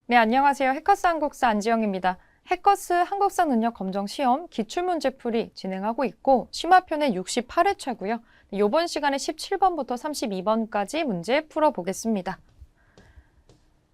네, 안녕하세요. 해커스 한국사 안지영입니다. 해커스 한국사 능력 검정 시험 기출문제풀이 진행하고 있고 심화편의 68회차고요. 이번 시간에 17번부터 32번까지 문제 풀어보겠습니다.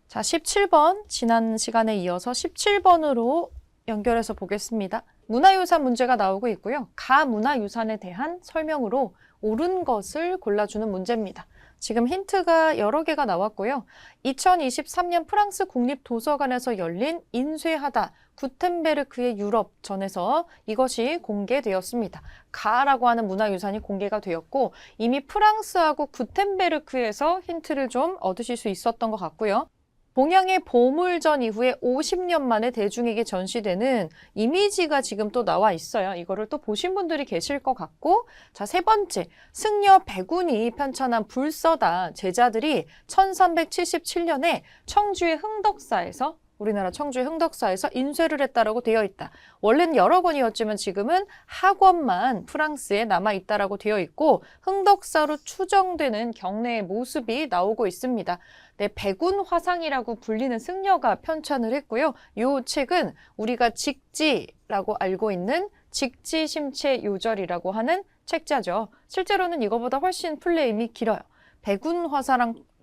자, 17번 지난 시간에 이어서 17번으로 연결해서 보겠습니다. 문화유산 문제가 나오고 있고요. 가 문화유산에 대한 설명으로 옳은 것을 골라주는 문제입니다. 지금 힌트가 여러 개가 나왔고요. 2023년 프랑스 국립도서관에서 열린 인쇄하다 구텐베르크의 유럽전에서 이것이 공개되었습니다. 가라고 하는 문화유산이 공개가 되었고 이미 프랑스하고 구텐베르크에서 힌트를 좀 얻으실 수 있었던 것 같고요. 동양의 보물전 이후에 50년 만에 대중에게 전시되는 이미지가 지금 또 나와 있어요. 이거를 또 보신 분들이 계실 것 같고, 자, 세 번째, 승려 백운이 편찬한 불서다 제자들이 1377년에 청주의 흥덕사에서 우리나라 청주의 흥덕사에서 인쇄를 했다라고 되어 있다. 원래는 여러 권이었지만 지금은 학원만 프랑스에 남아있다라고 되어 있고 흥덕사로 추정되는 경내의 모습이 나오고 있습니다. 네, 백운 화상이라고 불리는 승려가 편찬을 했고요. 이 책은 우리가 직지라고 알고 있는 직지심체 요절이라고 하는 책자죠. 실제로는 이거보다 훨씬 풀네임이 길어요.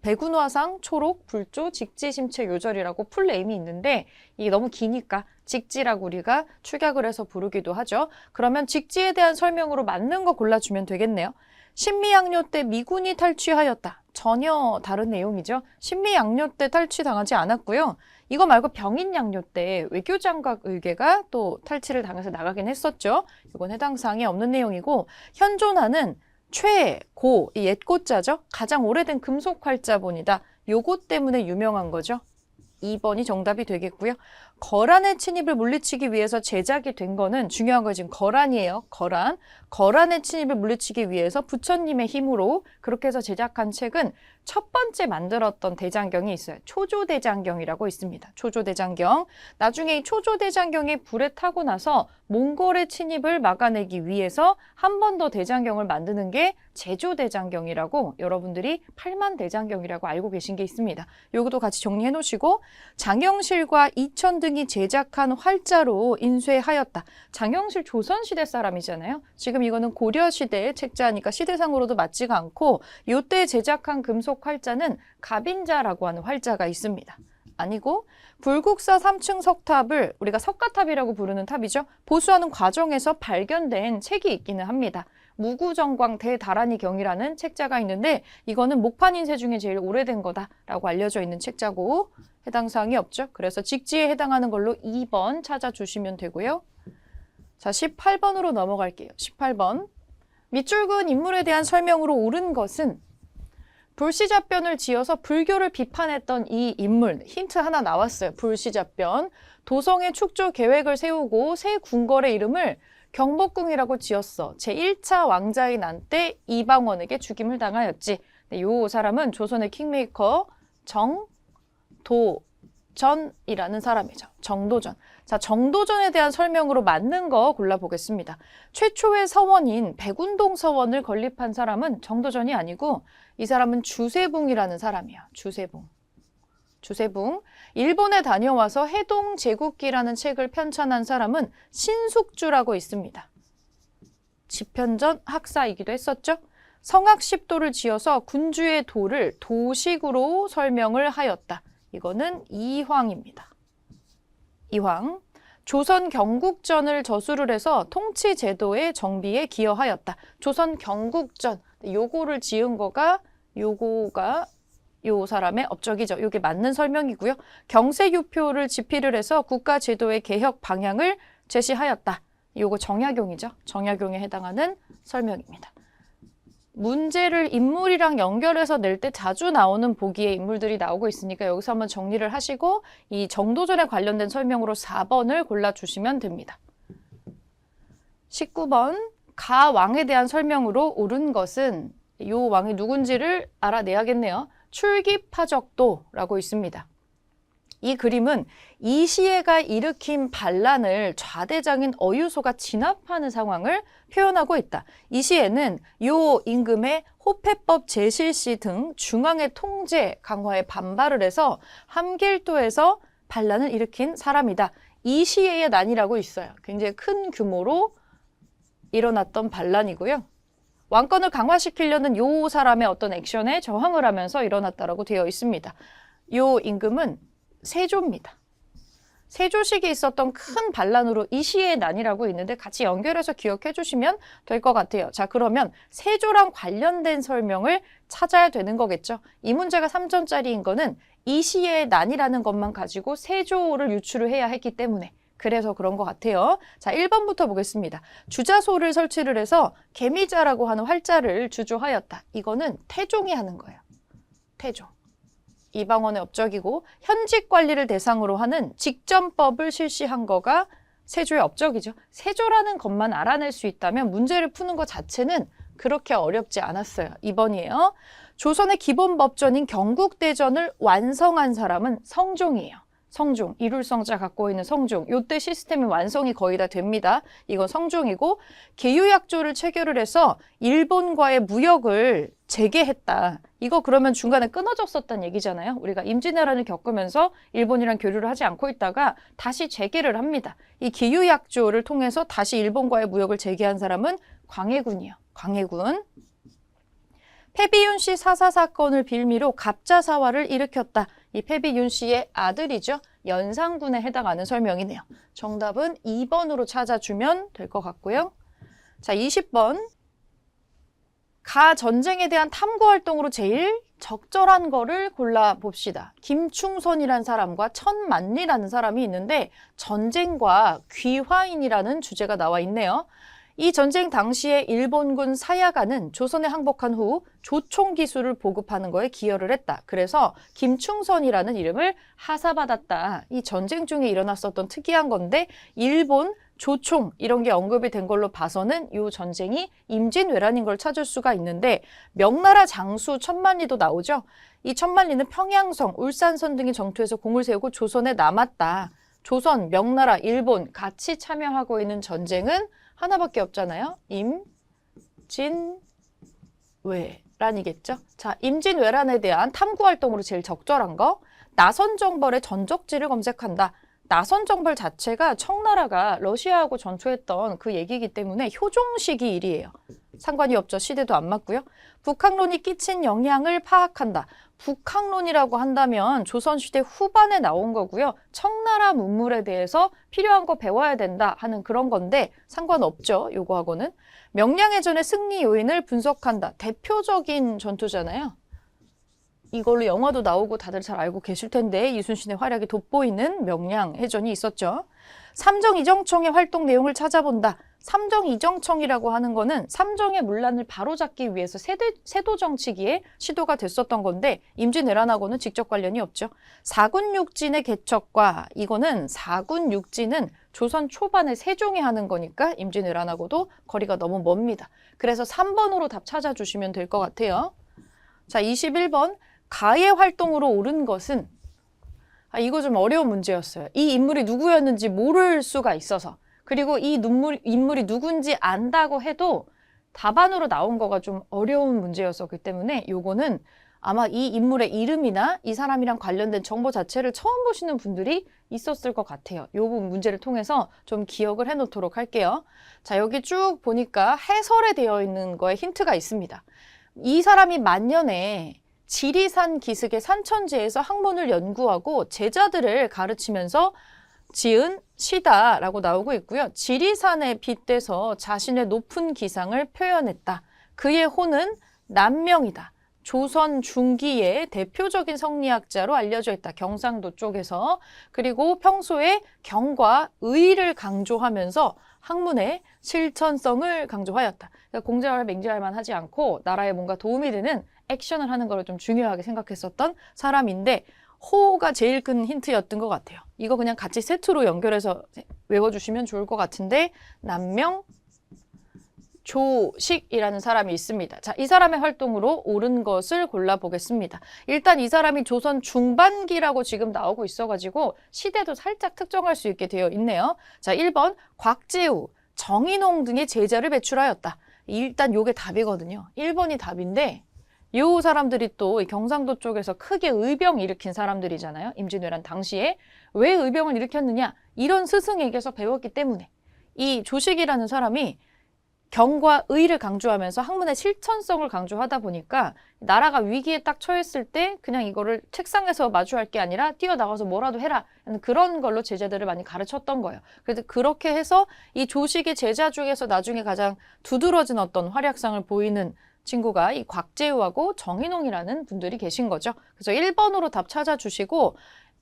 백운화상 초록 불조 직지심체 요절이라고 풀네임이 있는데 이게 너무 기니까 직지라고 우리가 축약을 해서 부르기도 하죠. 그러면 직지에 대한 설명으로 맞는 거 골라주면 되겠네요. 신미양요 때 미군이 탈취하였다. 전혀 다른 내용이죠. 신미양요 때 탈취당하지 않았고요. 이거 말고 병인양요 때 외교장각 의궤가 또 탈취를 당해서 나가긴 했었죠. 이건 해당 사항에 없는 내용이고 현존하는 최고, 이 옛고자죠. 가장 오래된 금속 활자본이다. 요거 때문에 유명한 거죠. 2번이 정답이 되겠고요. 거란의 침입을 물리치기 위해서 제작이 된 거는 중요한 거 지금 거란이에요. 거란. 거란의 침입을 물리치기 위해서 부처님의 힘으로 그렇게 해서 제작한 책은 첫 번째 만들었던 대장경이 있어요. 초조대장경이라고 있습니다. 초조대장경. 나중에 이 초조대장경이 불에 타고 나서 몽골의 침입을 막아내기 위해서 한 번 더 대장경을 만드는 게 제조대장경이라고 여러분들이 팔만대장경이라고 알고 계신 게 있습니다. 요것도 같이 정리해 놓으시고 장영실과 이천 등이 제작한 활자로 인쇄하였다. 장영실 조선시대 사람이잖아요. 지금 이거는 고려시대의 책자니까 시대상으로도 맞지가 않고 요때 제작한 금속 활자는 갑인자라고 하는 활자가 있습니다. 아니고 불국사 3층 석탑을 우리가 석가탑이라고 부르는 탑이죠. 보수하는 과정에서 발견된 책이 있기는 합니다. 무구정광 대다란이경이라는 책자가 있는데 이거는 목판 인쇄 중에 제일 오래된 거다라고 알려져 있는 책자고 해당 사항이 없죠. 그래서 직지에 해당하는 걸로 2번 찾아주시면 되고요. 자, 18번으로 넘어갈게요. 18번. 밑줄 그은 인물에 대한 설명으로 옳은 것은 불시자변을 지어서 불교를 비판했던 이 인물, 힌트 하나 나왔어요. 불시자변. 도성의 축조 계획을 세우고 새 궁궐의 이름을 경복궁이라고 지었어. 제1차 왕자인 한때 이방원에게 죽임을 당하였지. 네, 요 사람은 조선의 킹메이커 정도전이라는 사람이죠. 정도전. 자, 정도전에 대한 설명으로 맞는 거 골라보겠습니다. 최초의 서원인 백운동 서원을 건립한 사람은 정도전이 아니고 이 사람은 주세붕이라는 사람이에요. 주세붕. 일본에 다녀와서 해동제국기라는 책을 편찬한 사람은 신숙주라고 있습니다. 집현전 학사이기도 했었죠. 성악십도를 지어서 군주의 도를 도식으로 설명을 하였다. 이거는 이황입니다. 이황. 조선 경국전을 저수를 해서 통치 제도의 정비에 기여하였다. 조선 경국전. 요거를 지은 거가 요거가 요 사람의 업적이죠. 요게 맞는 설명이고요. 경세유표를 집필을 해서 국가 제도의 개혁 방향을 제시하였다. 요거 정약용이죠. 정약용에 해당하는 설명입니다. 문제를 인물이랑 연결해서 낼 때 자주 나오는 보기에 인물들이 나오고 있으니까 여기서 한번 정리를 하시고 이 정도전에 관련된 설명으로 4번을 골라주시면 됩니다. 19번. 가 왕에 대한 설명으로 옳은 것은 요 왕이 누군지를 알아내야겠네요. 출기파적도라고 있습니다. 이 그림은 이시애가 일으킨 반란을 좌대장인 어유소가 진압하는 상황을 표현하고 있다. 이시애는 요 임금의 호패법 제실시 등 중앙의 통제 강화에 반발을 해서 함길도에서 반란을 일으킨 사람이다. 이 시의 난이라고 있어요. 굉장히 큰 규모로 일어났던 반란이고요. 왕권을 강화시키려는 요 사람의 어떤 액션에 저항을 하면서 일어났다라고 되어 있습니다. 요 임금은 세조입니다. 세조식에 있었던 큰 반란으로 이 시의 난이라고 있는데 같이 연결해서 기억해 주시면 될 것 같아요. 자, 그러면 세조랑 관련된 설명을 찾아야 되는 거겠죠. 이 문제가 3점짜리인 거는 이 시의 난이라는 것만 가지고 세조를 유추를 해야 했기 때문에 그래서 그런 것 같아요. 자, 1번부터 보겠습니다. 주자소를 설치를 해서 개미자라고 하는 활자를 주조하였다. 이거는 태종이 하는 거예요. 태종. 이방원의 업적이고 현직 관리를 대상으로 하는 직전법을 실시한 거가 세조의 업적이죠. 세조라는 것만 알아낼 수 있다면 문제를 푸는 것 자체는 그렇게 어렵지 않았어요. 2번이에요. 조선의 기본 법전인 경국대전을 완성한 사람은 성종이에요. 성종, 이룰성자 갖고 있는 성종. 요때 시스템이 완성이 거의 다 됩니다. 이건 성종이고 계유약조를 체결을 해서 일본과의 무역을 재개했다. 이거 그러면 중간에 끊어졌었단 얘기잖아요. 우리가 임진왜란을 겪으면서 일본이랑 교류를 하지 않고 있다가 다시 재개를 합니다. 이 계유약조를 통해서 다시 일본과의 무역을 재개한 사람은 광해군이에요. 광해군. 패비윤 씨 사사 사건을 빌미로 갑자사화를 일으켰다. 이 패비윤 씨의 아들이죠. 연산군에 해당하는 설명이네요. 정답은 2번으로 찾아주면 될 것 같고요. 자, 20번. 가 전쟁에 대한 탐구 활동으로 제일 적절한 거를 골라봅시다. 김충선이라는 사람과 천만리라는 사람이 있는데 전쟁과 귀화인이라는 주제가 나와 있네요. 이 전쟁 당시에 일본군 사야가는 조선에 항복한 후 조총 기술을 보급하는 거에 기여를 했다. 그래서 김충선이라는 이름을 하사받았다. 이 전쟁 중에 일어났었던 특이한 건데 일본 조총 이런 게 언급이 된 걸로 봐서는 이 전쟁이 임진왜란인 걸 찾을 수가 있는데 명나라 장수 천만리도 나오죠. 이 천만리는 평양성, 울산선 등의 정투에서 공을 세우고 조선에 남았다. 조선, 명나라, 일본 같이 참여하고 있는 전쟁은 하나밖에 없잖아요. 임진왜란이겠죠. 자, 임진왜란에 대한 탐구 활동으로 제일 적절한 거 나선정벌의 전적지를 검색한다. 나선정벌 자체가 청나라가 러시아하고 전투했던 그 얘기이기 때문에 효종시기 일이에요. 상관이 없죠. 시대도 안 맞고요. 북학론이 끼친 영향을 파악한다. 북학론이라고 한다면 조선시대 후반에 나온 거고요. 청나라 문물에 대해서 필요한 거 배워야 된다 하는 그런 건데 상관없죠. 요거하고는. 명량해전의 승리 요인을 분석한다. 대표적인 전투잖아요. 이걸로 영화도 나오고 다들 잘 알고 계실 텐데 이순신의 활약이 돋보이는 명량해전이 있었죠. 삼정이정청의 활동 내용을 찾아본다. 삼정이정청이라고 하는 거는 삼정의 문란을 바로잡기 위해서 세도정치기에 시도가 됐었던 건데 임진왜란하고는 직접 관련이 없죠. 사군육진의 개척과 이거는 사군육진은 조선 초반에 세종이 하는 거니까 임진왜란하고도 거리가 너무 멉니다. 그래서 3번으로 답 찾아주시면 될 것 같아요. 자, 21번. 가의 활동으로 옳은 것은 이거 좀 어려운 문제였어요. 이 인물이 누구였는지 모를 수가 있어서 그리고 이 인물이 누군지 안다고 해도 답안으로 나온 거가 좀 어려운 문제였었기 때문에 요거는 아마 이 인물의 이름이나 이 사람이랑 관련된 정보 자체를 처음 보시는 분들이 있었을 것 같아요. 요 문제를 통해서 좀 기억을 해놓도록 할게요. 자, 여기 쭉 보니까 해설에 되어 있는 거에 힌트가 있습니다. 이 사람이 만년에 지리산 기슭의 산천지에서 학문을 연구하고 제자들을 가르치면서 지은 시다라고 나오고 있고요. 지리산에 빗대서 자신의 높은 기상을 표현했다. 그의 호는 남명이다. 조선 중기의 대표적인 성리학자로 알려져 있다. 경상도 쪽에서. 그리고 평소에 경과 의를 강조하면서 학문의 실천성을 강조하였다. 그러니까 공자를 맹자할 만하지 않고 나라에 뭔가 도움이 되는 액션을 하는 걸 좀 중요하게 생각했었던 사람인데 호가 제일 큰 힌트였던 것 같아요. 이거 그냥 같이 세트로 연결해서 외워주시면 좋을 것 같은데 남명 조식이라는 사람이 있습니다. 자, 이 사람의 활동으로 옳은 것을 골라보겠습니다. 일단 이 사람이 조선 중반기라고 지금 나오고 있어가지고 시대도 살짝 특정할 수 있게 되어 있네요. 자, 1번 곽재우, 정인홍 등의 제자를 배출하였다. 일단 요게 답이거든요. 1번이 답인데 이 사람들이 또 경상도 쪽에서 크게 의병 일으킨 사람들이잖아요. 임진왜란 당시에. 왜 의병을 일으켰느냐? 이런 스승에게서 배웠기 때문에. 이 조식이라는 사람이 경과 의를 강조하면서 학문의 실천성을 강조하다 보니까 나라가 위기에 딱 처했을 때 그냥 이거를 책상에서 마주할 게 아니라 뛰어나가서 뭐라도 해라. 그런 걸로 제자들을 많이 가르쳤던 거예요. 그래서 그렇게 해서 이 조식의 제자 중에서 나중에 가장 두드러진 어떤 활약상을 보이는 친구가 이 곽재우하고 정인홍이라는 분들이 계신 거죠. 그래서 1번으로 답 찾아주시고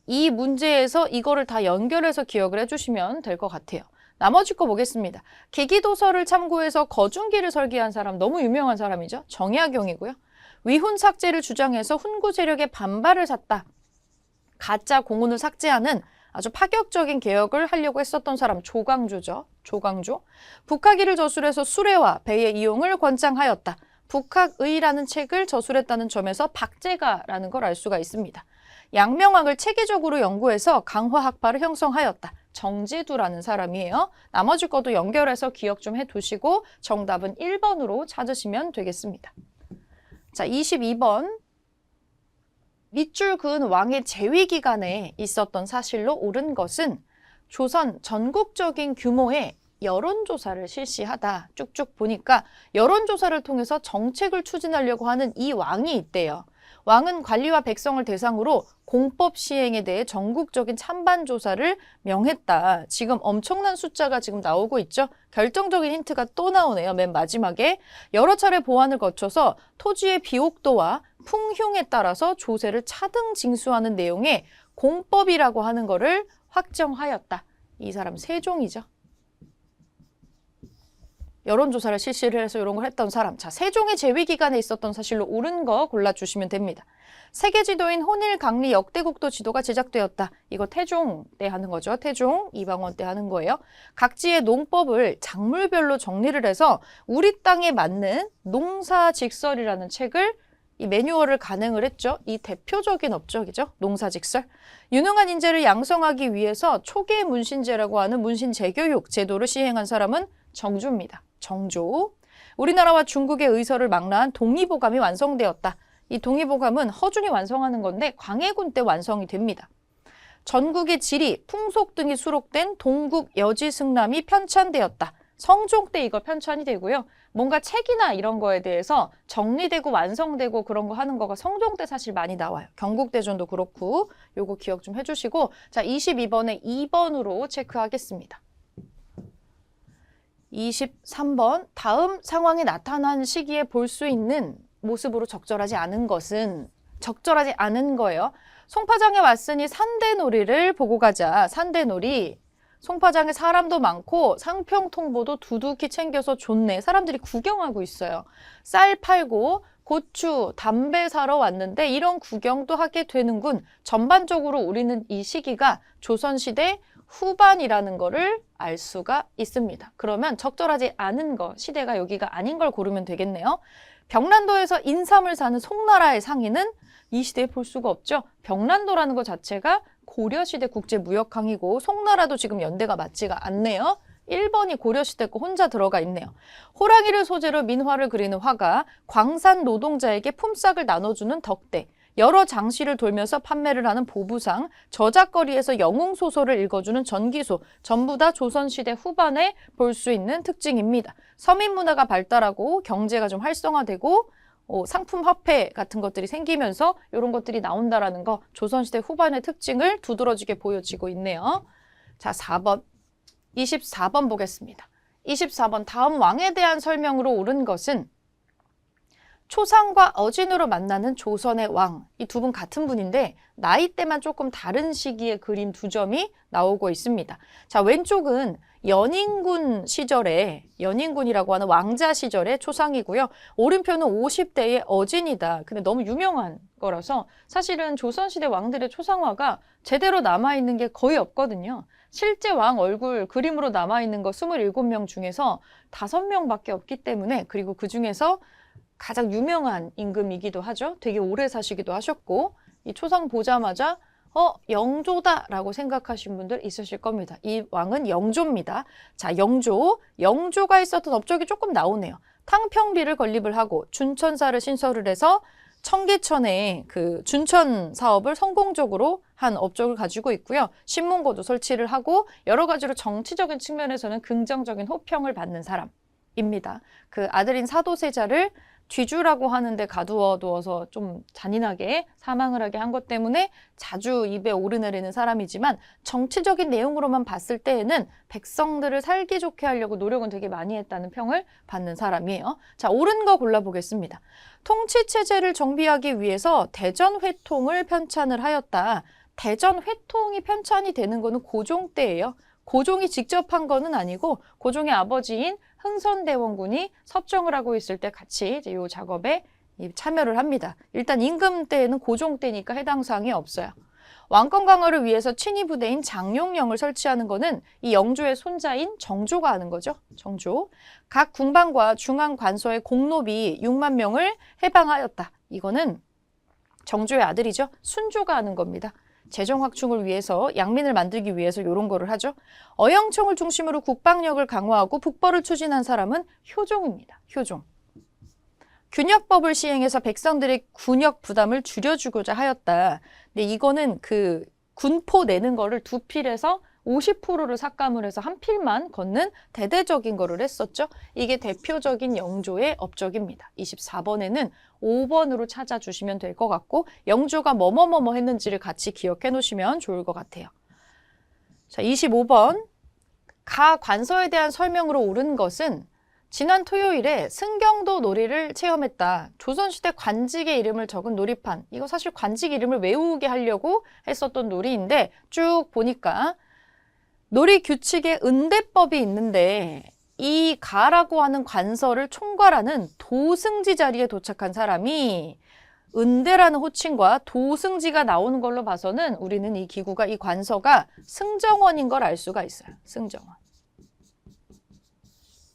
이 문제에서 이거를 다 연결해서 기억을 해주시면 될 것 같아요. 나머지 거 보겠습니다. 계기도서를 참고해서 거중기를 설계한 사람, 너무 유명한 사람이죠. 정약용이고요. 위훈 삭제를 주장해서 훈구 세력의 반발을 샀다. 가짜 공훈을 삭제하는 아주 파격적인 개혁을 하려고 했었던 사람 조광조죠. 조광조. 북학의를 저술해서 수레와 배의 이용을 권장하였다. 북학의라는 책을 저술했다는 점에서 박제가라는 걸 알 수가 있습니다. 양명학을 체계적으로 연구해서 강화학파를 형성하였다. 정제두라는 사람이에요. 나머지 것도 연결해서 기억 좀 해두시고 정답은 1번으로 찾으시면 되겠습니다. 자, 22번. 밑줄 그은 왕의 재위 기간에 있었던 사실로 옳은 것은 조선 전국적인 규모의 여론조사를 실시하다. 쭉쭉 보니까 여론조사를 통해서 정책을 추진하려고 하는 이 왕이 있대요. 왕은 관리와 백성을 대상으로 공법 시행에 대해 전국적인 찬반 조사를 명했다. 지금 엄청난 숫자가 지금 나오고 있죠. 결정적인 힌트가 또 나오네요. 맨 마지막에 여러 차례 보완을 거쳐서 토지의 비옥도와 풍흉에 따라서 조세를 차등 징수하는 내용의 공법이라고 하는 거를 확정하였다. 이 사람 세종이죠. 여론조사를 실시를 해서 이런 걸 했던 사람. 자, 세종의 재위 기간에 있었던 사실로 옳은 거 골라주시면 됩니다. 세계 지도인 혼일 강리 역대국도 지도가 제작되었다. 이거 태종 때 하는 거죠. 태종, 이방원 때 하는 거예요. 각지의 농법을 작물별로 정리를 해서 우리 땅에 맞는 농사직설이라는 책을 이 매뉴얼을 간행을 했죠. 이 대표적인 업적이죠. 농사직설. 유능한 인재를 양성하기 위해서 초계 문신제라고 하는 문신재교육 제도를 시행한 사람은 정조입니다. 정조. 우리나라와 중국의 의서를 망라한 동의보감이 완성되었다. 이 동의보감은 허준이 완성하는 건데 광해군 때 완성이 됩니다. 전국의 지리, 풍속 등이 수록된 동국 여지승람이 편찬되었다. 성종 때 이거 편찬이 되고요. 뭔가 책이나 이런 거에 대해서 정리되고 완성되고 그런 거 하는 거가 성종 때 사실 많이 나와요. 경국대전도 그렇고 요거 기억 좀 해주시고 자 22번에 2번으로 체크하겠습니다. 23번 다음 상황이 나타난 시기에 볼 수 있는 모습으로 적절하지 않은 것은 적절하지 않은 거예요. 송파장에 왔으니 산대놀이를 보고 가자. 산대놀이. 송파장에 사람도 많고 상평통보도 두둑히 챙겨서 좋네. 사람들이 구경하고 있어요. 쌀 팔고 고추, 담배 사러 왔는데 이런 구경도 하게 되는군. 전반적으로 우리는 이 시기가 조선시대 후반이라는 거를 알 수가 있습니다. 그러면 적절하지 않은 거, 시대가 여기가 아닌 걸 고르면 되겠네요. 병란도에서 인삼을 사는 송나라의 상인은 이 시대에 볼 수가 없죠. 병란도라는 것 자체가 고려시대 국제무역항이고 송나라도 지금 연대가 맞지가 않네요. 1번이 고려시대 거 혼자 들어가 있네요. 호랑이를 소재로 민화를 그리는 화가 광산 노동자에게 품삯을 나눠주는 덕대, 여러 장시를 돌면서 판매를 하는 보부상, 저작거리에서 영웅소설을 읽어주는 전기소, 전부 다 조선시대 후반에 볼 수 있는 특징입니다. 서민문화가 발달하고 경제가 좀 활성화되고 상품 화폐 같은 것들이 생기면서 이런 것들이 나온다라는 거 조선시대 후반의 특징을 두드러지게 보여지고 있네요. 자, 4번. 24번 보겠습니다. 24번 다음 왕에 대한 설명으로 옳은 것은 초상과 어진으로 만나는 조선의 왕. 이 두 분 같은 분인데 나이대만 조금 다른 시기의 그림 두 점이 나오고 있습니다. 자, 왼쪽은 연인군 시절에 연인군이라고 하는 왕자 시절의 초상이고요. 오른편은 50대의 어진이다. 근데 너무 유명한 거라서 사실은 조선시대 왕들의 초상화가 제대로 남아있는 게 거의 없거든요. 실제 왕 얼굴 그림으로 남아있는 거 27명 중에서 5명밖에 없기 때문에 그리고 그 중에서 가장 유명한 임금이기도 하죠. 되게 오래 사시기도 하셨고 이 초상 보자마자 영조다라고 생각하신 분들 있으실 겁니다. 이 왕은 영조입니다. 자, 영조가 있었던 업적이 조금 나오네요. 탕평비를 건립을 하고 준천사를 신설을 해서 청계천에 그 준천 사업을 성공적으로 한 업적을 가지고 있고요. 신문고도 설치를 하고 여러 가지로 정치적인 측면에서는 긍정적인 호평을 받는 사람입니다. 그 아들인 사도세자를 뒤주라고 하는데 가두어두어서 좀 잔인하게 사망을 하게 한 것 때문에 자주 입에 오르내리는 사람이지만 정치적인 내용으로만 봤을 때에는 백성들을 살기 좋게 하려고 노력은 되게 많이 했다는 평을 받는 사람이에요. 자, 옳은 거 골라보겠습니다. 통치체제를 정비하기 위해서 대전회통을 편찬을 하였다. 대전회통이 편찬이 되는 거는 고종 때예요. 고종이 직접 한 거는 아니고 고종의 아버지인 흥선대원군이 섭정을 하고 있을 때 같이 이제 이 작업에 참여를 합니다. 일단 임금 때에는 고종 때니까 해당 사항이 없어요. 왕권 강화를 위해서 친위 부대인 장용령을 설치하는 거는 이 영조의 손자인 정조가 하는 거죠. 정조. 각 궁방과 중앙 관서의 공노비 6만 명을 해방하였다. 이거는 정조의 아들이죠. 순조가 하는 겁니다. 재정 확충을 위해서 양민을 만들기 위해서 이런 거를 하죠. 어영청을 중심으로 국방력을 강화하고 북벌을 추진한 사람은 효종입니다. 효종. 균역법을 시행해서 백성들의 군역 부담을 줄여주고자 하였다. 근데 이거는 그 군포 내는 거를 두 필에서 50%를 삭감을 해서 한 필만 걷는 대대적인 거를 했었죠. 이게 대표적인 영조의 업적입니다. 24번에는 5번으로 찾아주시면 될 것 같고 영조가 뭐뭐뭐뭐 했는지를 같이 기억해 놓으시면 좋을 것 같아요. 자, 25번 가 관서에 대한 설명으로 옳은 것은 지난 토요일에 승경도 놀이를 체험했다. 조선시대 관직의 이름을 적은 놀이판. 이거 사실 관직 이름을 외우게 하려고 했었던 놀이인데 쭉 보니까 놀이 규칙에 은대법이 있는데 이 가라고 하는 관서를 총괄하는 도승지 자리에 도착한 사람이 은대라는 호칭과 도승지가 나오는 걸로 봐서는 우리는 이 기구가 이 관서가 승정원인 걸 알 수가 있어요. 승정원.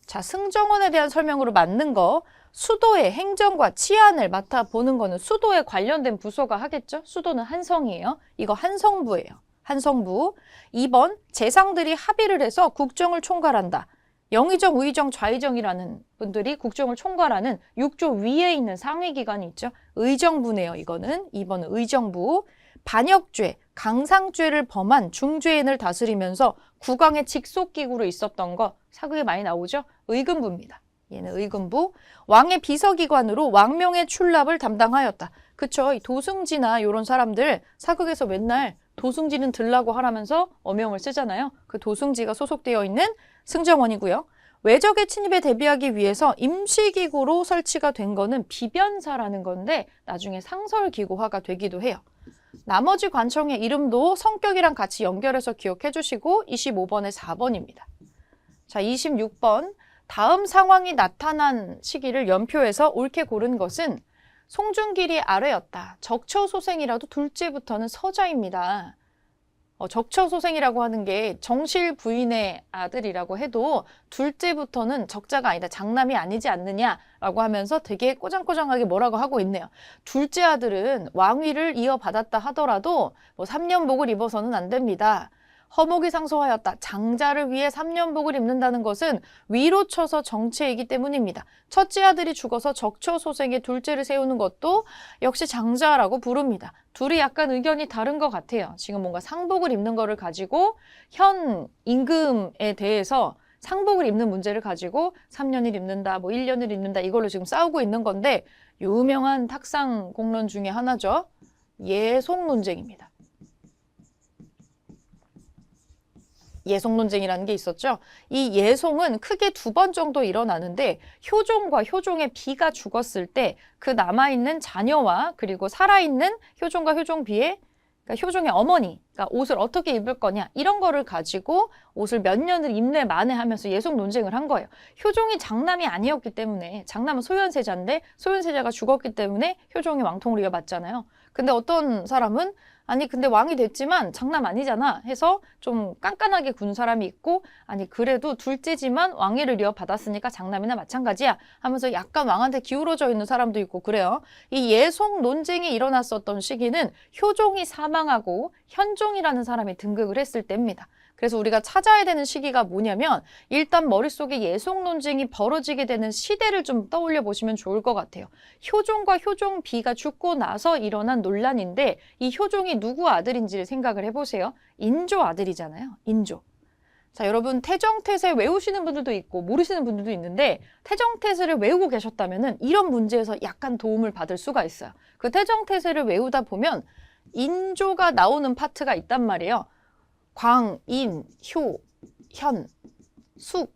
자, 승정원에 대한 설명으로 맞는 거 수도의 행정과 치안을 맡아보는 거는 수도에 관련된 부서가 하겠죠. 수도는 한성이에요. 이거 한성부예요. 한성부. 2번 재상들이 합의를 해서 국정을 총괄한다. 영의정, 우의정, 좌의정이라는 분들이 국정을 총괄하는 6조 위에 있는 상위기관이 있죠. 의정부네요. 이거는 2번은 의정부. 반역죄, 강상죄를 범한 중죄인을 다스리면서 국왕의 직속기구로 있었던 거 사극에 많이 나오죠. 의금부입니다. 얘는 의금부. 왕의 비서기관으로 왕명의 출납을 담당하였다. 그쵸? 이 도승지나 이런 사람들 사극에서 맨날 도승지는 들라고 하라면서 어명을 쓰잖아요. 그 도승지가 소속되어 있는 승정원이고요. 외적의 침입에 대비하기 위해서 임시기구로 설치가 된 거는 비변사라는 건데 나중에 상설기구화가 되기도 해요. 나머지 관청의 이름도 성격이랑 같이 연결해서 기억해 주시고 25번에 4번입니다. 자, 26번. 다음 상황이 나타난 시기를 연표해서 옳게 고른 것은 송중길이 아래였다. 적처소생이라도 둘째부터는 서자입니다. 적처소생이라고 하는 게 정실 부인의 아들이라고 해도 둘째부터는 적자가 아니다. 장남이 아니지 않느냐라고 하면서 되게 꼬장꼬장하게 뭐라고 하고 있네요. 둘째 아들은 왕위를 이어받았다 하더라도 뭐 3년복을 입어서는 안 됩니다. 허목이 상소하였다. 장자를 위해 3년복을 입는다는 것은 위로 쳐서 정체이기 때문입니다. 첫째 아들이 죽어서 적처소생의 둘째를 세우는 것도 역시 장자라고 부릅니다. 둘이 약간 의견이 다른 것 같아요. 지금 뭔가 상복을 입는 거를 가지고 현 임금에 대해서 상복을 입는 문제를 가지고 3년을 입는다, 뭐 1년을 입는다 이걸로 지금 싸우고 있는 건데 유명한 탁상 공론 중에 하나죠. 예속 논쟁입니다. 예송 논쟁이라는 게 있었죠. 이 예송은 크게 2번 정도 일어나는데 효종과 효종의 비가 죽었을 때 그 남아있는 자녀와 그리고 살아있는 효종과 효종비의 그러니까 효종의 어머니, 그러니까 옷을 어떻게 입을 거냐 이런 거를 가지고 옷을 몇 년을 입내 만에 하면서 예속 논쟁을 한 거예요. 효종이 장남이 아니었기 때문에 장남은 소현세자인데 소현세자가 죽었기 때문에 효종이 왕통을 이어받잖아요. 근데 어떤 사람은 아니 근데 왕이 됐지만 장난 아니잖아 해서 좀 깐깐하게 군 사람이 있고, 아니 그래도 둘째지만 왕위를 이어받았으니까 장남이나 마찬가지야 하면서 약간 왕한테 기울어져 있는 사람도 있고 그래요. 이 예속 논쟁이 일어났었던 시기는 효종이 사망하고 현종이라는 사람이 등극을 했을 때입니다. 그래서 우리가 찾아야 되는 시기가 뭐냐면 일단 머릿속에 예속 논쟁이 벌어지게 되는 시대를 좀 떠올려 보시면 좋을 것 같아요. 효종과 효종비가 죽고 나서 일어난 논란인데 이 효종이 누구 아들인지를 생각을 해보세요. 인조 아들이잖아요. 인조. 자, 여러분 태정태세 외우시는 분들도 있고 모르시는 분들도 있는데 태정태세를 외우고 계셨다면 이런 문제에서 약간 도움을 받을 수가 있어요. 그 태정태세를 외우다 보면 인조가 나오는 파트가 있단 말이에요. 광, 인, 효, 현, 숙,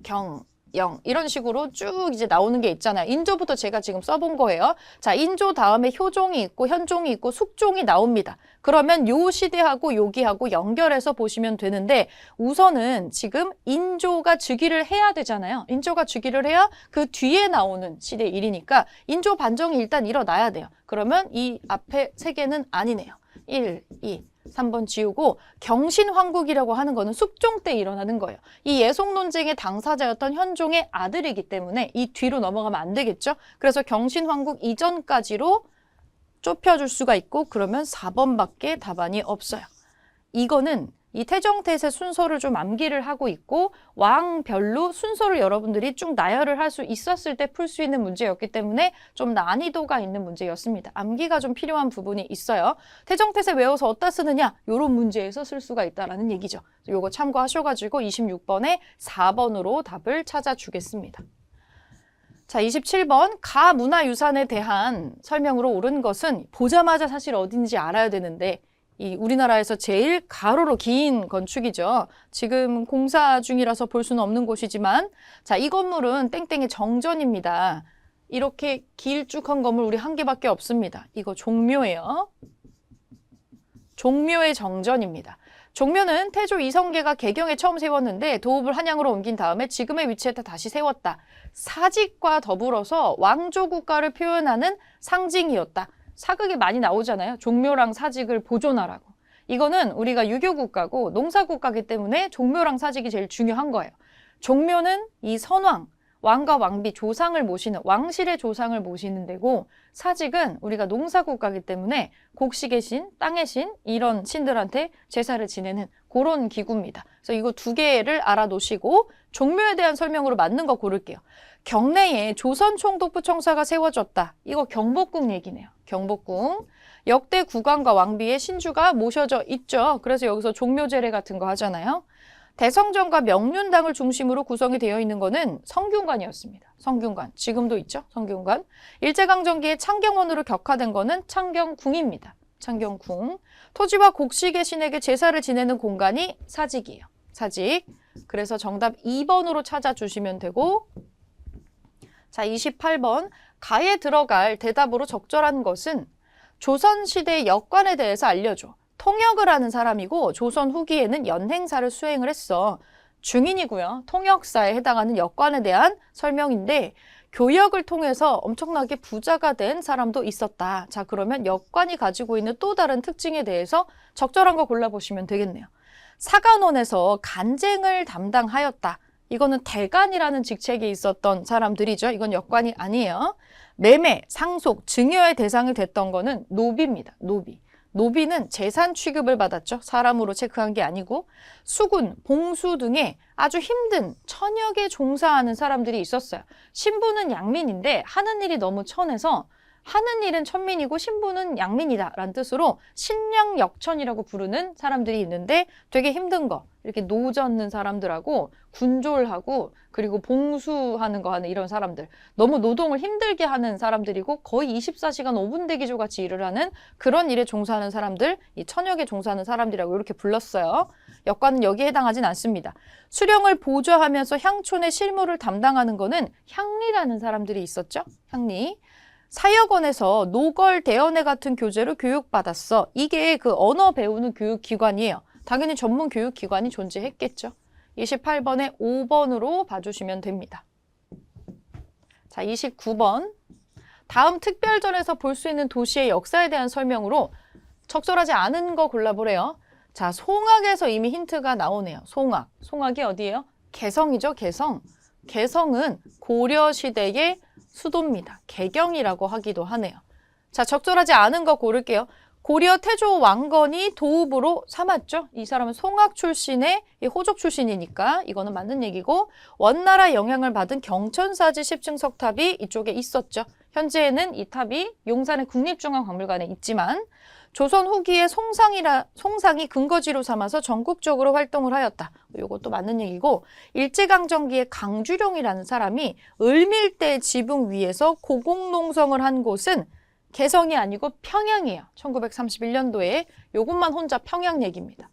경, 영 이런 식으로 쭉 이제 나오는 게 있잖아요. 인조부터 제가 지금 써본 거예요. 자, 인조 다음에 효종이 있고 현종이 있고 숙종이 나옵니다. 그러면 요 시대하고 여기하고 연결해서 보시면 되는데 우선은 지금 인조가 즉위를 해야 되잖아요. 인조가 즉위를 해야 그 뒤에 나오는 시대 일이니까 인조 반정이 일단 일어나야 돼요. 그러면 이 앞에 세 개는 아니네요. 1, 2, 3번 지우고 경신황국이라고 하는 거는 숙종 때 일어나는 거예요. 이 예속 논쟁의 당사자였던 현종의 아들이기 때문에 이 뒤로 넘어가면 안 되겠죠. 그래서 경신황국 이전까지로 좁혀줄 수가 있고 그러면 4번밖에 답안이 없어요. 이거는 이 태정태세 순서를 좀 암기를 하고 있고 왕별로 순서를 여러분들이 쭉 나열을 할 수 있었을 때 풀 수 있는 문제였기 때문에 좀 난이도가 있는 문제였습니다. 암기가 좀 필요한 부분이 있어요. 태정태세 외워서 어디다 쓰느냐? 이런 문제에서 쓸 수가 있다는 얘기죠. 요거 참고하셔가지고 26번에 4번으로 답을 찾아주겠습니다. 자, 27번 가문화유산에 대한 설명으로 옳은 것은 보자마자 사실 어딘지 알아야 되는데 이 우리나라에서 제일 가로로 긴 건축이죠. 지금 공사 중이라서 볼 수는 없는 곳이지만 자, 이 건물은 땡땡의 정전입니다. 이렇게 길쭉한 건물 우리 한 개밖에 없습니다. 이거 종묘예요. 종묘의 정전입니다. 종묘는 태조 이성계가 개경에 처음 세웠는데 도읍을 한양으로 옮긴 다음에 지금의 위치에다 다시 세웠다. 사직과 더불어서 왕조 국가를 표현하는 상징이었다. 사극에 많이 나오잖아요. 종묘랑 사직을 보존하라고. 이거는 우리가 유교국가고 농사국가이기 때문에 종묘랑 사직이 제일 중요한 거예요. 종묘는 이 선왕, 왕과 왕비, 조상을 모시는, 왕실의 조상을 모시는 데고 사직은 우리가 농사국가이기 때문에 곡식의 신, 땅의 신 이런 신들한테 제사를 지내는 그런 기구입니다. 그래서 이거 두 개를 알아놓으시고 종묘에 대한 설명으로 맞는 거 고를게요. 경내에 조선 총독부 청사가 세워졌다. 이거 경복궁 얘기네요. 경복궁. 역대 국왕과 왕비의 신주가 모셔져 있죠. 그래서 여기서 종묘제례 같은 거 하잖아요. 대성전과 명륜당을 중심으로 구성이 되어 있는 거는 성균관이었습니다. 성균관. 지금도 있죠. 성균관. 일제강점기에 창경원으로 격화된 거는 창경궁입니다. 창경궁. 토지와 곡식의 신에게 제사를 지내는 공간이 사직이에요. 사직. 그래서 정답 2번으로 찾아주시면 되고 자, 28번. 가에 들어갈 대답으로 적절한 것은 조선시대 역관에 대해서 알려줘. 통역을 하는 사람이고 조선 후기에는 연행사를 수행을 했어. 중인이고요. 통역사에 해당하는 역관에 대한 설명인데 교역을 통해서 엄청나게 부자가 된 사람도 있었다. 자, 그러면 역관이 가지고 있는 또 다른 특징에 대해서 적절한 거 골라보시면 되겠네요. 사간원에서 간쟁을 담당하였다. 이거는 대간이라는 직책이 있었던 사람들이죠. 이건 역관이 아니에요. 매매, 상속, 증여의 대상이 됐던 거는 노비입니다. 노비. 노비는 재산 취급을 받았죠. 사람으로 체크한 게 아니고 수군, 봉수 등의 아주 힘든 천역에 종사하는 사람들이 있었어요. 신부는 양민인데 하는 일이 너무 천해서 하는 일은 천민이고 신부는 양민이다 라는 뜻으로 신양역천이라고 부르는 사람들이 있는데 되게 힘든 거 이렇게 노 젓는 사람들하고 군졸하고 그리고 봉수하는 거 하는 이런 사람들 너무 노동을 힘들게 하는 사람들이고 거의 24시간 5분 대기조 같이 일을 하는 그런 일에 종사하는 사람들 이 천역에 종사하는 사람들이라고 이렇게 불렀어요. 역관은 여기에 해당하진 않습니다. 수령을 보좌하면서 향촌의 실무를 담당하는 거는 향리라는 사람들이 있었죠. 향리. 사역원에서 노걸 대연회 같은 교재로 교육받았어. 이게 그 언어 배우는 교육기관이에요. 당연히 전문 교육기관이 존재했겠죠. 28번에 5번으로 봐주시면 됩니다. 자, 29번. 다음 특별전에서 볼 수 있는 도시의 역사에 대한 설명으로 적절하지 않은 거 골라보래요. 자, 송악에서 이미 힌트가 나오네요. 송악. 송악이 어디예요? 개성이죠, 개성. 개성은 고려시대의 수도입니다. 개경이라고 하기도 하네요. 자, 적절하지 않은 거 고를게요. 고려 태조 왕건이 도읍으로 삼았죠. 이 사람은 송악 출신의 호족 출신이니까 이거는 맞는 얘기고, 원나라 영향을 받은 경천사지 10층 석탑이 이쪽에 있었죠. 현재는 이 탑이 용산의 국립중앙박물관에 있지만 조선 후기에 송상이 근거지로 삼아서 전국적으로 활동을 하였다. 이것도 맞는 얘기고, 일제강점기에 강주룡이라는 사람이 을밀대 지붕 위에서 고공농성을 한 곳은 개성이 아니고 평양이에요. 1931년도에 요것만 혼자 평양 얘기입니다.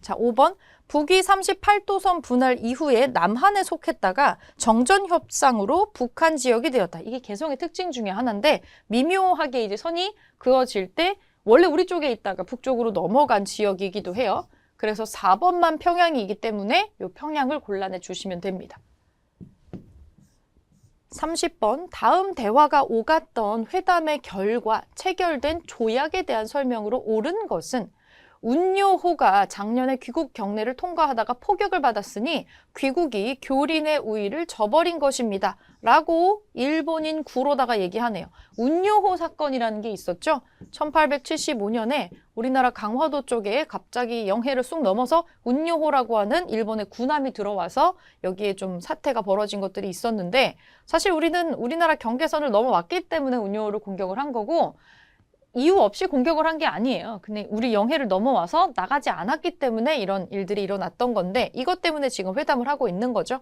자, 5번. 북위 38도선 분할 이후에 남한에 속했다가 정전협상으로 북한 지역이 되었다. 이게 개성의 특징 중에 하나인데, 미묘하게 이제 선이 그어질 때 원래 우리 쪽에 있다가 북쪽으로 넘어간 지역이기도 해요. 그래서 4번만 평양이기 때문에 요 평양을 골라내 주시면 됩니다. 30번. 다음 대화가 오갔던 회담의 결과 체결된 조약에 대한 설명으로 옳은 것은 운요호가 작년에 귀국 경내를 통과하다가 포격을 받았으니 귀국이 교린의 우위를 저버린 것입니다. 라고 일본인 구로다가 얘기하네요. 운요호 사건이라는 게 있었죠. 1875년에 우리나라 강화도 쪽에 갑자기 영해를 쑥 넘어서 운요호라고 하는 일본의 군함이 들어와서 여기에 좀 사태가 벌어진 것들이 있었는데, 사실 우리는 우리나라 경계선을 넘어왔기 때문에 운요호를 공격을 한 거고, 이유 없이 공격을 한 게 아니에요. 근데 우리 영해를 넘어와서 나가지 않았기 때문에 이런 일들이 일어났던 건데, 이것 때문에 지금 회담을 하고 있는 거죠.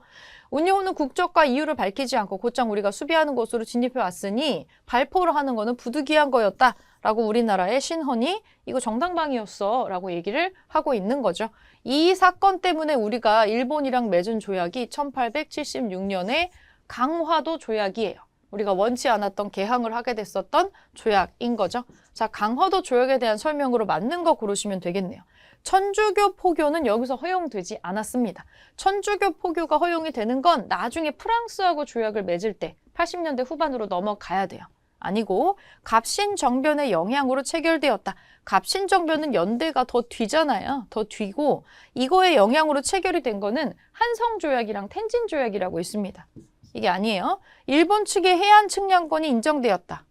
운요호는 국적과 이유를 밝히지 않고 곧장 우리가 수비하는 곳으로 진입해 왔으니 발포를 하는 거는 부득이한 거였다 라고 우리나라의 신헌이 이거 정당방위였어 라고 얘기를 하고 있는 거죠. 이 사건 때문에 우리가 일본이랑 맺은 조약이 1876년에 강화도 조약이에요. 우리가 원치 않았던 개항을 하게 됐었던 조약인 거죠. 자, 강화도 조약에 대한 설명으로 맞는 거 고르시면 되겠네요. 천주교 포교는 여기서 허용되지 않았습니다. 천주교 포교가 허용이 되는 건 나중에 프랑스하고 조약을 맺을 때 80년대 후반으로 넘어가야 돼요. 아니고 갑신정변의 영향으로 체결되었다. 갑신정변은 연대가 더 뒤잖아요. 더 뒤고 이거의 영향으로 체결이 된 거는 한성조약이랑 텐진조약이라고 있습니다. 이게 아니에요. 일본 측의 해안 측량권이 인정되었다.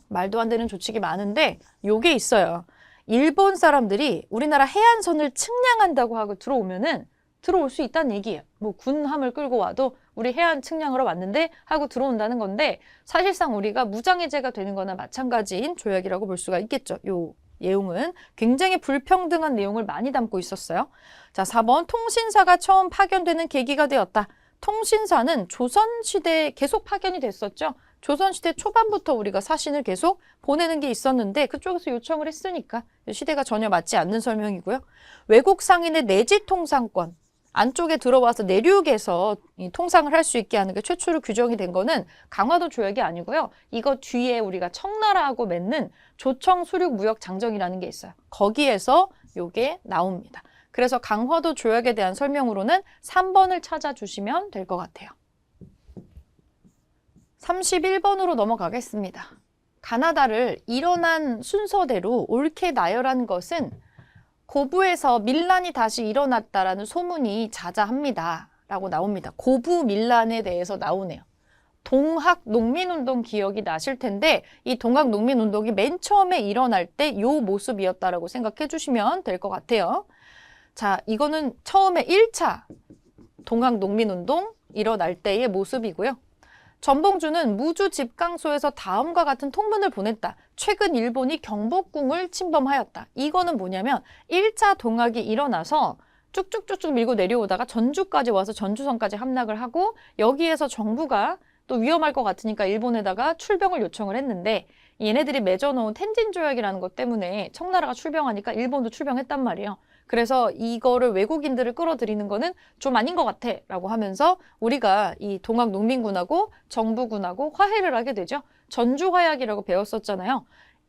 말도 안 되는 조칙이 많은데 요게 있어요. 일본 사람들이 우리나라 해안선을 측량한다고 하고 들어오면은 들어올 수 있다는 얘기예요. 뭐 군함을 끌고 와도 우리 해안 측량하러 왔는데 하고 들어온다는 건데, 사실상 우리가 무장해제가 되는 거나 마찬가지인 조약이라고 볼 수가 있겠죠. 요 내용은 굉장히 불평등한 내용을 많이 담고 있었어요. 자, 4번. 통신사가 처음 파견되는 계기가 되었다. 통신사는 조선시대에 계속 파견이 됐었죠. 조선시대 초반부터 우리가 사신을 계속 보내는 게 있었는데 그쪽에서 요청을 했으니까 시대가 전혀 맞지 않는 설명이고요. 외국 상인의 내지 통상권, 안쪽에 들어와서 내륙에서 이 통상을 할 수 있게 하는 게 최초로 규정이 된 거는 강화도 조약이 아니고요. 이거 뒤에 우리가 청나라하고 맺는 조청 수륙 무역 장정이라는 게 있어요. 거기에서 요게 나옵니다. 그래서 강화도 조약에 대한 설명으로는 3번을 찾아주시면 될 것 같아요. 31번으로 넘어가겠습니다. 가나다를 일어난 순서대로 옳게 나열한 것은 고부에서 밀란이 다시 일어났다라는 소문이 자자합니다. 라고 나옵니다. 고부 밀란에 대해서 나오네요. 동학 농민운동 기억이 나실 텐데 이 동학 농민운동이 맨 처음에 일어날 때 이 모습이었다라고 생각해 주시면 될 것 같아요. 자, 이거는 처음에 1차 동학 농민운동 일어날 때의 모습이고요. 전봉주는 무주 집강소에서 다음과 같은 통문을 보냈다. 최근 일본이 경복궁을 침범하였다. 이거는 뭐냐면 1차 동학이 일어나서 쭉쭉쭉쭉 밀고 내려오다가 전주까지 와서 전주성까지 함락을 하고 여기에서 정부가 또 위험할 것 같으니까 일본에다가 출병을 요청을 했는데 얘네들이 맺어놓은 텐진조약이라는 것 때문에 청나라가 출병하니까 일본도 출병했단 말이에요. 그래서 이거를 외국인들을 끌어들이는 거는 좀 아닌 것 같아 라고 하면서 우리가 이 동학 농민군하고 정부군하고 화해를 하게 되죠. 전주화약이라고 배웠었잖아요.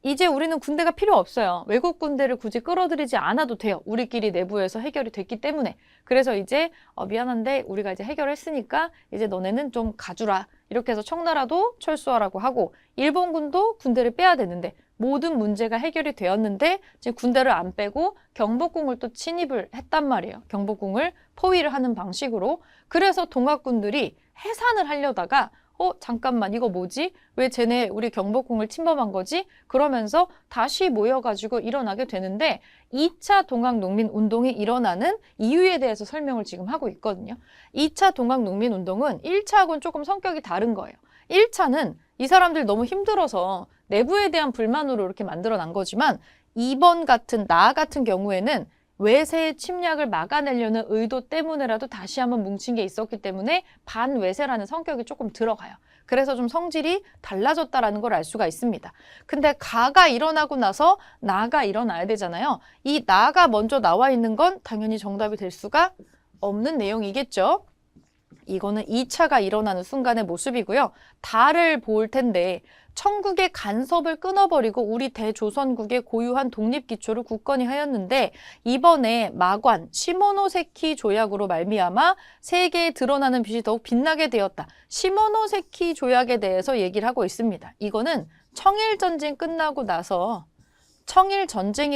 이제 우리는 군대가 필요 없어요. 외국 군대를 굳이 끌어들이지 않아도 돼요. 우리끼리 내부에서 해결이 됐기 때문에. 그래서 이제 미안한데 우리가 이제 해결했으니까 이제 너네는 좀 가주라. 이렇게 해서 청나라도 철수하라고 하고 일본군도 군대를 빼야 되는데 모든 문제가 해결이 되었는데 지금 군대를 안 빼고 경복궁을 또 침입을 했단 말이에요. 경복궁을 포위를 하는 방식으로. 그래서 동학군들이 해산을 하려다가 잠깐만 이거 뭐지? 왜 쟤네 우리 경복궁을 침범한 거지? 그러면서 다시 모여가지고 일어나게 되는데 2차 동학농민운동이 일어나는 이유에 대해서 설명을 지금 하고 있거든요. 2차 동학농민운동은 1차하고는 조금 성격이 다른 거예요. 1차는 이 사람들 너무 힘들어서 내부에 대한 불만으로 이렇게 만들어난 거지만 2번 같은 나 같은 경우에는 외세의 침략을 막아내려는 의도 때문에라도 다시 한번 뭉친 게 있었기 때문에 반외세라는 성격이 조금 들어가요. 그래서 좀 성질이 달라졌다라는 걸 알 수가 있습니다. 근데 가가 일어나고 나서 나가 일어나야 되잖아요. 이 나가 먼저 나와 있는 건 당연히 정답이 될 수가 없는 내용이겠죠. 이거는 2차가 일어나는 순간의 모습이고요. 다를 볼 텐데 청국의 간섭을 끊어버리고 우리 대조선국의 고유한 독립기초를 굳건히 하였는데 이번에 마관, 시모노세키 조약으로 말미암아 세계에 드러나는 빛이 더욱 빛나게 되었다. 시모노세키 조약에 대해서 얘기를 하고 있습니다. 이거는 청일전쟁이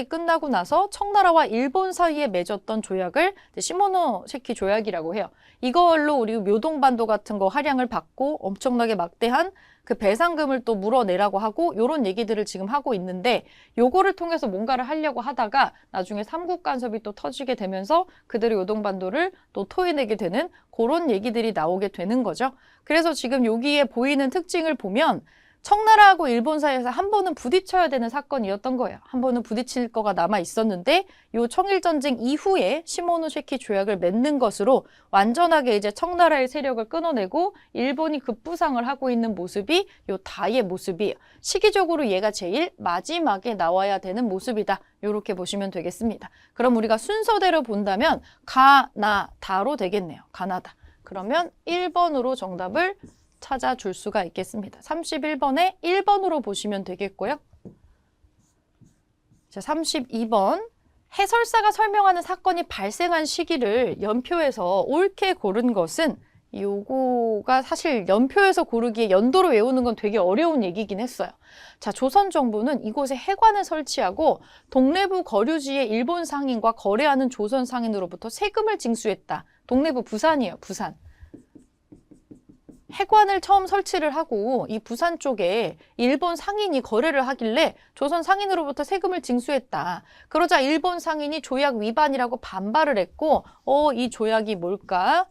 끝나고 나서 청나라와 일본 사이에 맺었던 조약을 시모노세키 조약이라고 해요. 이걸로 우리 묘동반도 같은 거 할양을 받고 엄청나게 막대한 그 배상금을 또 물어내라고 하고 이런 얘기들을 지금 하고 있는데 요거를 통해서 뭔가를 하려고 하다가 나중에 삼국 간섭이 또 터지게 되면서 그들의 요동반도를 또 토해내게 되는 그런 얘기들이 나오게 되는 거죠. 그래서 지금 여기에 보이는 특징을 보면 청나라하고 일본 사이에서 한 번은 부딪혀야 되는 사건이었던 거예요. 한 번은 부딪힐 거가 남아 있었는데 요 청일전쟁 이후에 시모노세키 조약을 맺는 것으로 완전하게 이제 청나라의 세력을 끊어내고 일본이 급부상을 하고 있는 모습이 요 다의 모습이에요. 시기적으로 얘가 제일 마지막에 나와야 되는 모습이다. 요렇게 보시면 되겠습니다. 그럼 우리가 순서대로 본다면 가, 나, 다로 되겠네요. 가나다. 그러면 1번으로 정답을 찾아줄 수가 있겠습니다. 31번에 1번으로 보시면 되겠고요. 자, 32번. 해설사가 설명하는 사건이 발생한 시기를 연표에서 옳게 고른 것은 요거가 사실 연표에서 고르기에 연도로 외우는 건 되게 어려운 얘기긴 했어요. 자, 조선 정부는 이곳에 해관을 설치하고 동래부 거류지의 일본 상인과 거래하는 조선 상인으로부터 세금을 징수했다. 동래부 부산이에요, 부산. 해관을 처음 설치를 하고 이 부산 쪽에 일본 상인이 거래를 하길래 조선 상인으로부터 세금을 징수했다. 그러자 일본 상인이 조약 위반이라고 반발을 했고 이 조약이 뭘까?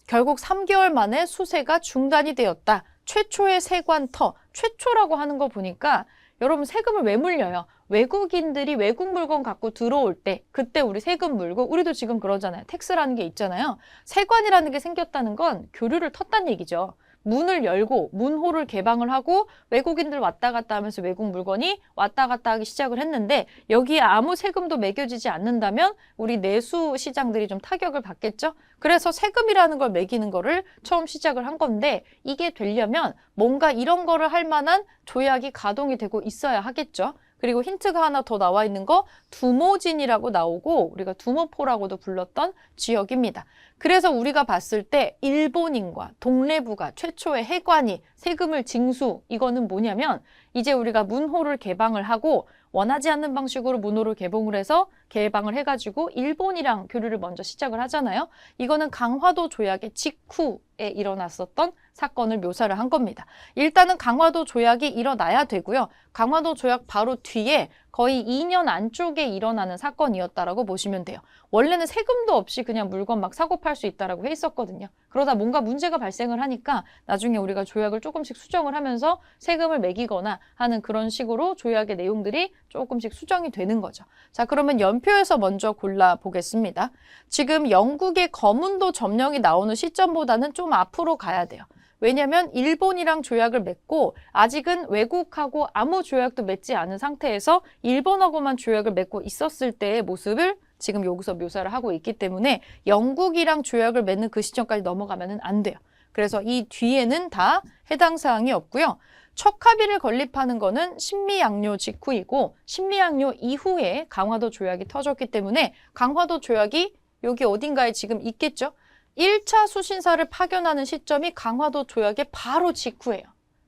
결국 3개월 만에 수세가 중단이 되었다. 최초의 세관터, 최초라고 하는 거 보니까 여러분 세금을 왜 물려요? 외국인들이 외국 물건 갖고 들어올 때 그때 우리 세금 물고 우리도 지금 그러잖아요. 텍스라는 게 있잖아요. 세관이라는 게 생겼다는 건 교류를 텄다는 얘기죠. 문을 열고 문호를 개방을 하고 외국인들 왔다 갔다 하면서 외국 물건이 왔다 갔다 하기 시작을 했는데 여기에 아무 세금도 매겨지지 않는다면 우리 내수 시장들이 좀 타격을 받겠죠. 그래서 세금이라는 걸 매기는 거를 처음 시작을 한 건데 이게 되려면 뭔가 이런 거를 할 만한 조약이 가동이 되고 있어야 하겠죠. 그리고 힌트가 하나 더 나와 있는 거 두모진이라고 나오고 우리가 두모포라고도 불렀던 지역입니다. 그래서 우리가 봤을 때 일본인과 동래부가 최초의 해관이 세금을 징수 이거는 뭐냐면 이제 우리가 문호를 개방을 하고 원하지 않는 방식으로 문호를 개방을 해가지고 일본이랑 교류를 먼저 시작을 하잖아요. 이거는 강화도 조약의 직후에 일어났었던 사건을 묘사를 한 겁니다. 일단은 강화도 조약이 일어나야 되고요. 강화도 조약 바로 뒤에 거의 2년 안쪽에 일어나는 사건이었다라고 보시면 돼요. 원래는 세금도 없이 그냥 물건 막 사고 팔 수 있다라고 해 있었거든요. 그러다 뭔가 문제가 발생을 하니까 나중에 우리가 조약을 조금씩 수정을 하면서 세금을 매기거나 하는 그런 식으로 조약의 내용들이 조금씩 수정이 되는 거죠. 자, 그러면 연표에서 먼저 골라보겠습니다. 지금 영국의 거문도 점령이 나오는 시점보다는 좀 앞으로 가야 돼요. 왜냐하면 일본이랑 조약을 맺고 아직은 외국하고 아무 조약도 맺지 않은 상태에서 일본하고만 조약을 맺고 있었을 때의 모습을 지금 여기서 묘사를 하고 있기 때문에 영국이랑 조약을 맺는 그 시점까지 넘어가면 안 돼요. 그래서 이 뒤에는 다 해당 사항이 없고요. 척합의를 건립하는 거는 신미양요 직후이고 신미양요 이후에 강화도 조약이 터졌기 때문에 강화도 조약이 여기 어딘가에 지금 있겠죠? 1차 수신사를 파견하는 시점이 강화도 조약의 바로 직후예요.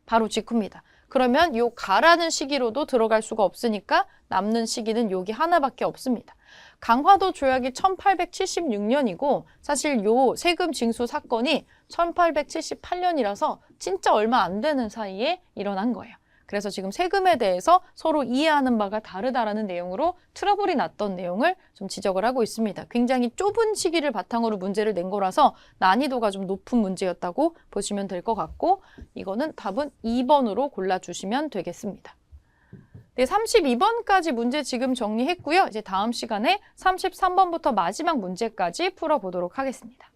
바로 직후입니다. 그러면 요 가라는 시기로도 들어갈 수가 없으니까 남는 시기는 여기 하나밖에 없습니다. 강화도 조약이 1876년이고 사실 요 세금 징수 사건이 1878년이라서 진짜 얼마 안 되는 사이에 일어난 거예요. 그래서 지금 세금에 대해서 서로 이해하는 바가 다르다라는 내용으로 트러블이 났던 내용을 좀 지적을 하고 있습니다. 굉장히 좁은 시기를 바탕으로 문제를 낸 거라서 난이도가 좀 높은 문제였다고 보시면 될 것 같고 이거는 답은 2번으로 골라주시면 되겠습니다. 네, 32번까지 문제 지금 정리했고요. 이제 다음 시간에 33번부터 마지막 문제까지 풀어보도록 하겠습니다.